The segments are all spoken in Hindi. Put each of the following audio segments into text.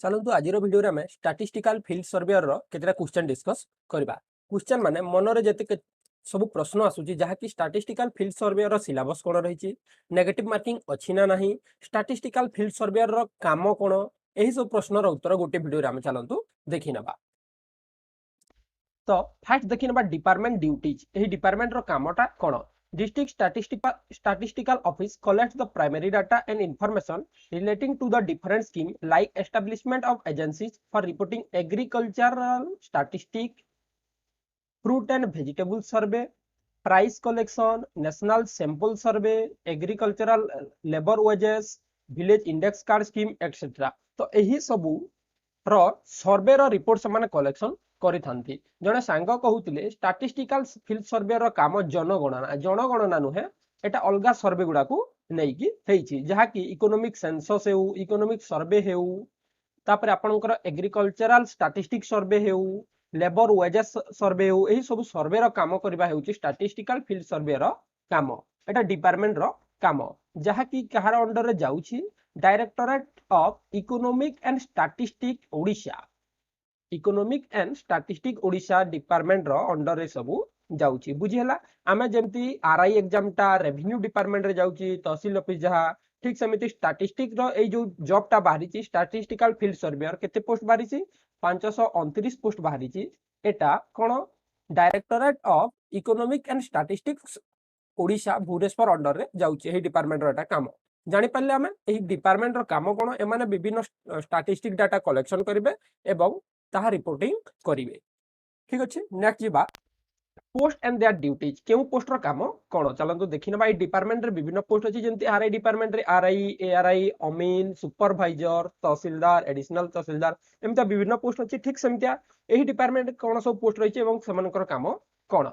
चलतु आज भिडियो आम स्टाटिस्टिकल फील्ड सर्वेयर केतटा क्वेश्चन डिस्कस करबा। क्वेश्चन माने मनरे जते सब प्रश्न आसुची जहाँकि स्टाटिस्टिकल फील्ड सर्वेयर सिलेबस कौन रही, नेगेटिव मार्किंग अच्छी ना नहीं, स्टाटिस्टिकल फील्ड सर्वेयर काम कौन, यही सब प्रश्नर उत्तर गोटे भिडियो आम चलतु देखि नबा। तो फास्ट देखि नबा डिपार्टमेंट ड्यूटीज। यही डिपार्टमेंट रो कामटा कौन? District statistical office collects the primary data and information relating to the different scheme like establishment of agencies for reporting agricultural statistics, fruit and vegetable survey, price collection, national sample survey, agricultural labor wages, village index card scheme etc. तो यही सबू रो सर्वे रो रिपोर्ट से माने कलेक्शन करिथांती। जने सांग कहउतिले स्टैटिस्टिकल फील्ड सर्वे रो काम जनगणना नुहे, एटा अलगा सर्वे गुडा को नेकी हेछि जहा कि इकोनॉमिक सेंसस हेउ, इकोनॉमिक सर्वे हेउ, तापर आपनकर एग्रीकल्चरल स्टैटिस्टिक्स सर्वे हेउ, लेबर वेजेस सर्वे हेउ, एही सब सर्वे रो काम करबा हेउछि स्टैटिस्टिकल फील्ड सर्वे रो काम। एटा डिपार्टमेंट रो काम जहा कि कहार अंडर रे जाउछि directorate of economic and statistics Odisha. Economic and statistics Odisha department रो अंडर रे सबु जाउछि। बुझी हला आमे जेमति आरआई एग्जाम टा रेवेन्यू डिपार्टमेंट रे जाउछि, तहसील ऑफिस जहा ठीक समिति स्टैटिस्टिक्स रो ए जो जॉब टा बाहरी छि स्टैटिस्टिकल फील्ड सर्वेयर केते पोस्ट बाहरी छि 529 पोस्ट बाहरी छि। एटा कोन directorate of economic and statistics Odisha Bhubaneswar under रे जाउछि। एही डिपार्टमेंट रो एटा काम जानि पाले आमे एही डिपार्टमेंट रो काम कोन एमाने विभिन्न स्टैटिस्टिक डाटा कलेक्शन करिवे एवं ताहा रिपोर्टिंग करिवे। ठीक अछि, नेक्स्ट जिबा पोस्ट एंड देयर ड्यूटीज। केउ पोस्ट रो काम कोन चलंतु देखिनबा। ए डिपार्टमेंट रे विभिन्न पोस्ट अछि जेंति आरआई डिपार्टमेंट रे आरआई, एआरआई, अमीन, सुपरवाइजर, तहसीलदार, एडिशनल तहसीलदार एमता विभिन्न पोस्ट अछि। ठीक सेमतिया एही डिपार्टमेंट कोन सब पोस्ट रहिछि एवं सेमानकर काम कोन।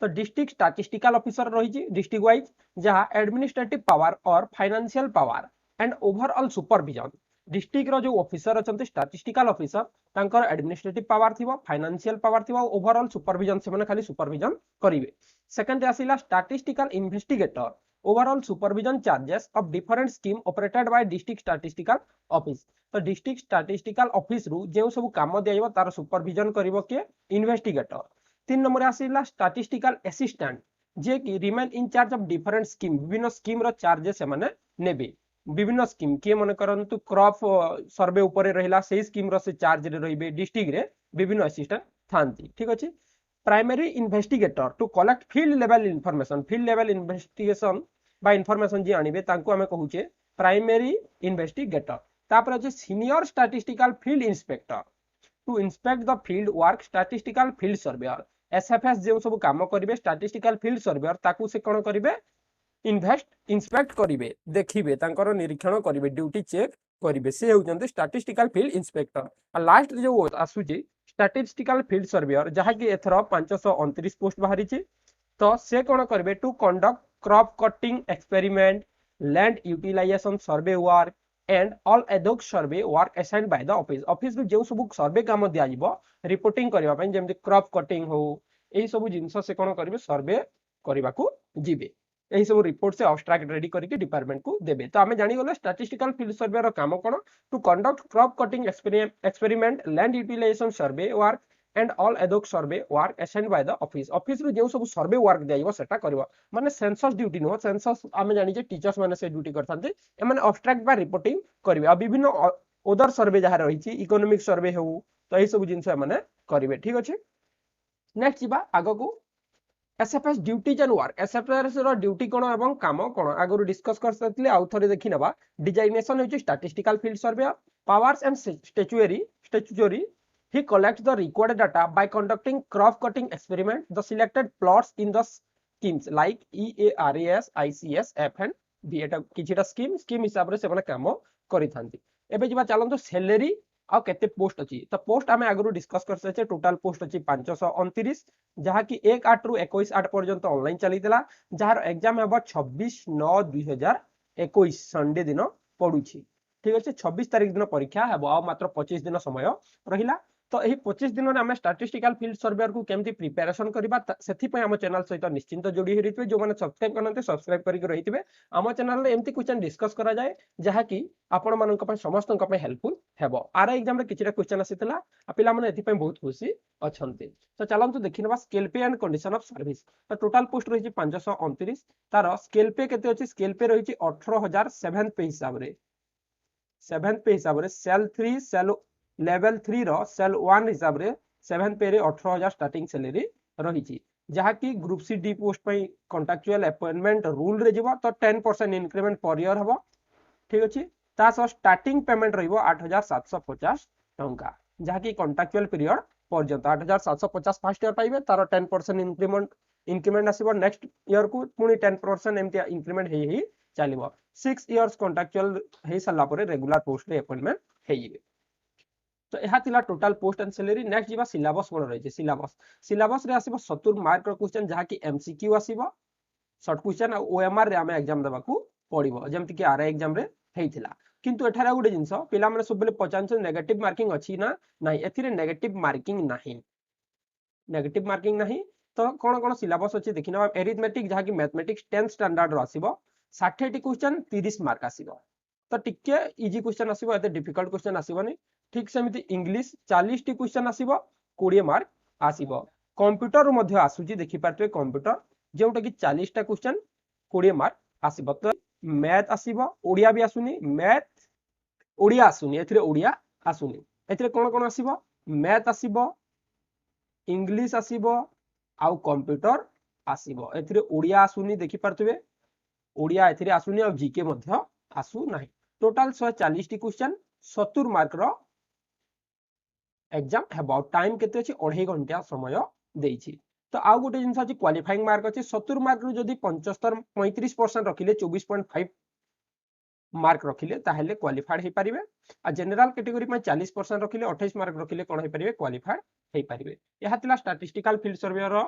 तो डिस्ट्रिक्ट स्टैटिस्टिकल ऑफिसर रही डिस्ट्रिक्ट वाइज जहाँ एडमिनिस्ट्रेटिव पावर और financial power and overall supervision. District रो जो ऑफिसर अच्छा स्टैटिस्टिकल ऑफिसर तांकर एडमिनिस्ट्रेटिव पावर थिबो, फाइनेंशियल पावर थिबो, ओवरऑल सुपरविजन से माने खाली सुपरविजन करिवे। सेकंड आसीला statistical investigator, overall supervision charges of different scheme operated by district statistical office. तो डिस्ट्रिक्ट स्टैटिस्टिकल ऑफिस रु जे सब काम दियाइबो तार सुपरविजन करिवो के इन्वेस्टिगेटर। 3 नंबर आसीला स्टैटिस्टिकल असिस्टेंट जे कि remain in charge of different scheme. विभिन्न स्कीम रो चार्जेस माने नेबे। विभिन्न स्कीम के मन करंतु क्रॉप सर्वे ऊपर रहिला सेही स्कीम रो से चार्ज रे रहिबे डिस्ट्रिक्ट रे विभिन्न असिस्टेंट थांती। ठीक अछि। Primary investigator to collect field level information. Field level investigation बा इंफॉर्मेशन जे आनिबे तांको हमें कहूचे प्राइमरी इन्वेस्टिगेटर। तापर अछि senior statistical field inspector to inspect the field work statistical field surveyor. SFS जो सब काम करिवे स्टैटिस्टिकल फील्ड सर्वेयर ताकू से कोन करिवे इंस्पेक्ट करिवे, देखिबे तांकर निरीक्षण करिवे, ड्यूटी चेक करिवे, से होउचंते स्टैटिस्टिकल फील्ड इंस्पेक्टर। आ लास्ट जो आसुची स्टैटिस्टिकल फील्ड सर्वेयर जहा कि एथर 529 पोस्ट बाहरी छि। तो से कोन करिवे to conduct crop cutting experiment, land utilisation survey work and all ad hoc survey work assigned by the office. Office जो सब सर्वे काम दिया जिवो रिपोर्टिंग करबा पय जेमति क्रॉप कटिंग हो एही सब जिंस से कोन करिवे सर्वे करबा को जिवे। एही सब रिपोर्ट से अब्स्ट्रैक्ट रेडी करके डिपार्टमेंट को देबे। तो हमें जानि गले स्टैटिस्टिकल फील्ड सर्वे रो काम कोन to conduct crop cutting experiment, land utilisation survey work and all ad hoc survey work assigned by the office. Office रो जो सब सर्वे वर्क दियाइबो सेटा करबो माने सेंसस ड्यूटी नो। सेंसस हमें जानि जे टीचर्स माने से ड्यूटी करथांते एमाने अब्स्ट्रैक्ट बा रिपोर्टिंग करबे। आ विभिन्न अदर सर्वे जहा रही छि इकोनॉमिक सर्वे हो तो एही सब जिंस माने करबे। ठीक अछि। नेक्स्ट जिबा आगो को SFS duties and work. SFS रो ड्यूटी कोन एवं काम कोन आगु डिस्कस कर सतले आउ थरे देखि नबा। डिजाइनेशन होछि statistical field survey, powers and statutory he collects the required data by conducting crop cutting experiment the selected plots in the schemes like EARAS, ICS, F and B। Etah किछिटा scheme हिसाब रे से माने काम करि थांती। एबे जिबा चलंतो सैलरी आ केते पोस्ट अछि। तो पोस्ट हमें आगु डिस्कस कर सचे। टोटल पोस्ट अछि 529 जहा कि 1/8 रु 21/8 पर्यंत ऑनलाइन चलीतला। जहार एग्जाम हेबो 26/9/2021 संडे दिन पडुछि। ठीक अछि। 26 तारिख दिन परीक्षा हेबो आ मात्र 25 दिन समय रहिला। तो यही 25 दिन में आम स्टैटिस्टिकल फील्ड सर्वेयर को केमती प्रिपेरेशन करबा सेथि पय आम चैनल सहित निश्चिंत जोड़ी होइतबे जो माने सब्सक्राइब करनते सब्सक्राइब करके रहितबे आम चैनल रे एमती क्वेश्चन डिस्कस करा जाए जहा कि आपण मानक पय समस्त पय हेल्पफुल हेबो आर एग्जाम रे किछटा क्वेश्चन आसीतला आ पिला माने एथि पय बहुत खुशी अछंती तो चलंतु देखिनबा स्केल पे एंड कंडीशन ऑफ सर्विस तो टोटल पोस्ट रही 529 तार स्केल पे केते अछि स्केल पे रही 18000 7th पे हिसाब रे 7th पे हिसाब रे सेल 3 सेल लेवल 3 रो सेल 1 हिसाब रे 7th पे रे 18000 स्टार्टिंग सैलरी रही छी जहा कि ग्रुप सी डी पोस्ट पई कॉन्ट्रैक्चुअल अपॉइंटमेंट रूल रे जीवो तो 10% इंक्रीमेंट पर ईयर हबो ठीक अछि ता सो स्टार्टिंग पेमेंट रहिबो 8750 टंका जहा कि कॉन्ट्रैक्चुअल पीरियड पर्यंत 8750 फर्स्ट ईयर पाइबे तार 10% इंक्रीमेंट आसीबो नेक्स्ट ईयर को पुनी 10% एमती इंक्रीमेंट हे चलिबो 6 इयर्स कॉन्ट्रैक्चुअल हे सला परे रेगुलर पोस्ट रे अपॉइंटमेंट हेइबे तो यह थिला total post and salary next जीवा सिलेबस कोन रही सिलेबस रे आसीबो 70 मार्क रो क्वेश्चन जहा कि एमसीक्यू आसीबो शॉर्ट क्वेश्चन ओएमआर रे हमें एग्जाम देबा को पड़िबो जेमति कि आरआई एग्जाम रे हेइथिला किंतु एठारा गुडे जिंस पिला माने सब बेले पचांस नेगेटिव मार्किंग अछि ना नाही एथिरे नेगेटिव मार्किंग नाही तो कोन कोन सिलेबस अछि देखिना एरिथमेटिक जहा कि मैथमेटिक्स 10 स्टैंडर्ड रो आसीबो 60 टी क्वेश्चन 30 मार्क आसीबो तो टिके इजी क्वेश्चन आसीबो एते डिफिकल्ट क्वेश्चन आसीबोनी ठीक सेमिति इंग्लिश 40 टी क्वेश्चन आसीबो 20 मार्क आसीबो कंप्यूटर मध्ये आसुची देखि पारते कंप्यूटर जेउटा कि 40 टा क्वेश्चन 20 मार्क आसीबो तो मैथ आसीबो ओडिया भी आसुनी मैथ ओडिया आसुनी एथिरे ओडिया आसुनी एथिरे कोन कोन आसीबो मैथ आसीबो इंग्लिश आसीबो आउ कंप्यूटर आसीबो एथिरे ओडिया आसुनी देखि पारतबे ओडिया एथिरे आसुनी आ जीके मध्ये आसु नाही टोटल 140 टी क्वेश्चन 70 मार्क रो एग्जाम हेबो टाइम केते अछि 2.5 घंटा समय देइछि तो आउ गोटे जिंस अछि क्वालिफाइंग मार्क अछि 70 मार्क रु जदी 75 35% रखिले 24.5 मार्क रखिले ताहेले क्वालिफाइड हे परिबे आ जनरल कैटेगरी में 40% रखिले 28 मार्क रखिले कोन हे परिबे क्वालिफाइड हे परिबे यहा तिला स्टैटिस्टिकल फील्ड सर्वे रो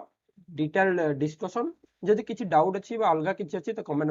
डिटेल डिस्कशन जदी किछि डाउट अछि बा अलगा किछि अछि तो कमेंट